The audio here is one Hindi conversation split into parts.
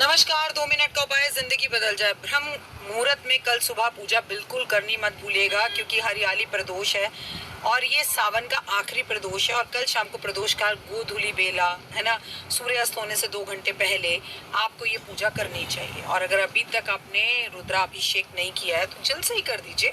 नमस्कार। 2 मिनट का उपाय जिंदगी बदल जाए। ब्रह्म मुहूर्त में कल सुबह पूजा बिल्कुल करनी मत भूलिएगा, क्योंकि हरियाली प्रदोष है और ये सावन का आखिरी प्रदोष है। और कल शाम को प्रदोष काल गोधूली बेला है ना, सूर्यास्त होने से 2 घंटे पहले आपको ये पूजा करनी चाहिए। और अगर अभी तक आपने रुद्राभिषेक नहीं किया है तो जल्द से ही कर दीजिए,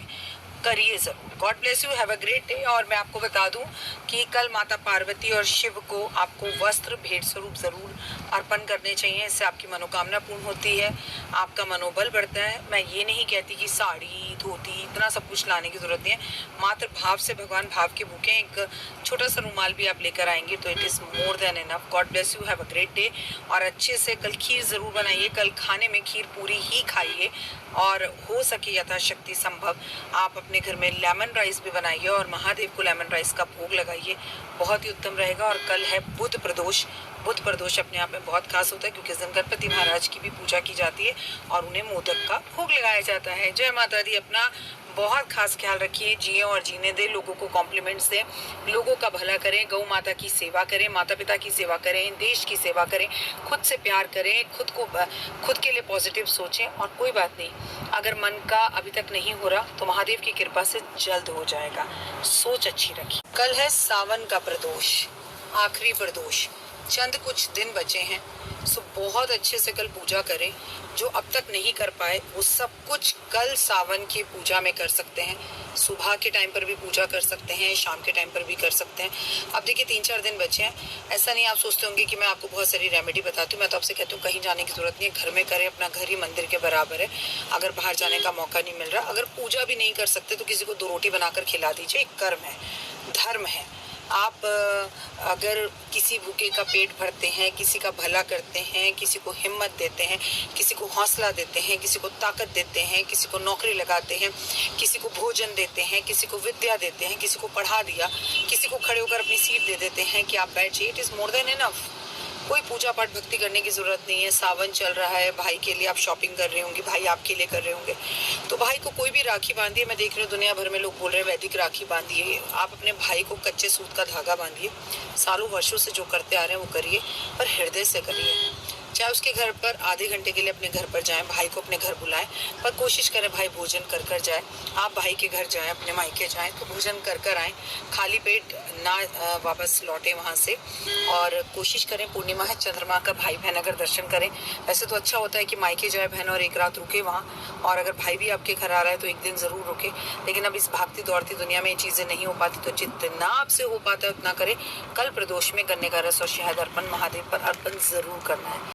करिए जरूर। God bless you, have a great day. और मैं आपको बता दूं कि कल माता पार्वती और शिव को आपको वस्त्र भेंट स्वरूप जरूर अर्पण करने चाहिए। इससे आपकी मनोकामना पूर्ण होती है, आपका मनोबल बढ़ता है। मैं ये नहीं कहती कि साड़ी धोती इतना सब कुछ लाने की जरूरत नहीं है। मात्र भाव से भगवान भाव के भूखे, एक छोटा सा रुमाल भी आप लेकर आएंगे तो it is more than enough. God bless you, have a great day. और अच्छे से कल खीर जरूर बनाइए। कल खाने में खीर पूरी ही खाइए और हो सके यथाशक्ति संभव आप अपने घर में लेमन राइस भी बनाइए और महादेव को लेमन राइस का भोग लगाइए, बहुत ही उत्तम रहेगा। और कल है बुध प्रदोष। बुध प्रदोष अपने आप में बहुत खास होता है, क्योंकि इस दिन गणपति महाराज की भी पूजा की जाती है और उन्हें मोदक का भोग लगाया जाता है। जय माता दी। अपना बहुत खास ख्याल रखिए, जिए और जीने दे, लोगों को कॉम्प्लीमेंट्स दें, लोगों का भला करें, गौ माता की सेवा करें, माता पिता की सेवा करें, देश की सेवा करें, खुद से प्यार करें, खुद के लिए पॉजिटिव सोचें। और कोई बात नहीं, अगर मन का अभी तक नहीं हो रहा तो महादेव की कृपा से जल्द हो जाएगा। सोच अच्छी रखिए। कल है सावन का प्रदोष, आखिरी प्रदोष। चंद कुछ दिन बचे हैं, सो बहुत अच्छे से कल पूजा करें। जो अब तक नहीं कर पाए वो सब कुछ कल सावन की पूजा में कर सकते हैं। सुबह के टाइम पर भी पूजा कर सकते हैं, शाम के टाइम पर भी कर सकते हैं। अब देखिए 3-4 दिन बचे हैं। ऐसा नहीं आप सोचते होंगे कि मैं आपको बहुत सारी रेमेडी बताती हूँ। मैं तो आपसे कहती हूँ कहीं जाने की जरूरत नहीं है, घर में करें। अपना घर ही मंदिर के बराबर है। अगर बाहर जाने का मौका नहीं मिल रहा, अगर पूजा भी नहीं कर सकते तो किसी को 2 रोटी बनाकर खिला दीजिए। एक कर्म है, धर्म है। आप अगर किसी भूखे का पेट भरते हैं, किसी का भला करते हैं, किसी को हिम्मत देते हैं, किसी को हौसला देते हैं, किसी को ताकत देते हैं, किसी को नौकरी लगाते हैं, किसी को भोजन देते हैं, किसी को विद्या देते हैं, किसी को पढ़ा दिया, किसी को खड़े होकर अपनी सीट दे देते हैं कि आप बैठिए, it is more than enough. कोई पूजा पाठ भक्ति करने की ज़रूरत नहीं है। सावन चल रहा है, भाई के लिए आप शॉपिंग कर रहे होंगे, भाई आपके लिए कर रहे होंगे, तो भाई को कोई भी राखी बांधिए। मैं देख रही हूँ दुनिया भर में लोग बोल रहे हैं वैदिक राखी बांधिए। आप अपने भाई को कच्चे सूत का धागा बांधिए। सालों वर्षों से जो करते आ रहे हैं वो करिए, पर हृदय से करिए। चाहे उसके घर पर आधे घंटे के लिए अपने घर पर जाएं, भाई को अपने घर बुलाएं, पर कोशिश करें भाई भोजन कर कर जाए। आप भाई के घर जाएं, अपने मायके जाएं तो भोजन कर कर आएँ, खाली पेट ना वापस लौटें वहाँ से। और कोशिश करें, पूर्णिमा है, चंद्रमा का भाई बहन अगर दर्शन करें। वैसे तो अच्छा होता है कि मायके जाए बहन और एक रात रुके वहाँ, और अगर भाई भी आपके घर आ रहा है तो एक दिन ज़रूर रुके। लेकिन अब इस भागती दौड़ती दुनिया में ये चीज़ें नहीं हो पाती, तो जितना आपसे हो पाता है उतना करें। कल प्रदोष में गन्ने का रस और शहद अर्पण महादेव पर अर्पण ज़रूर करना है।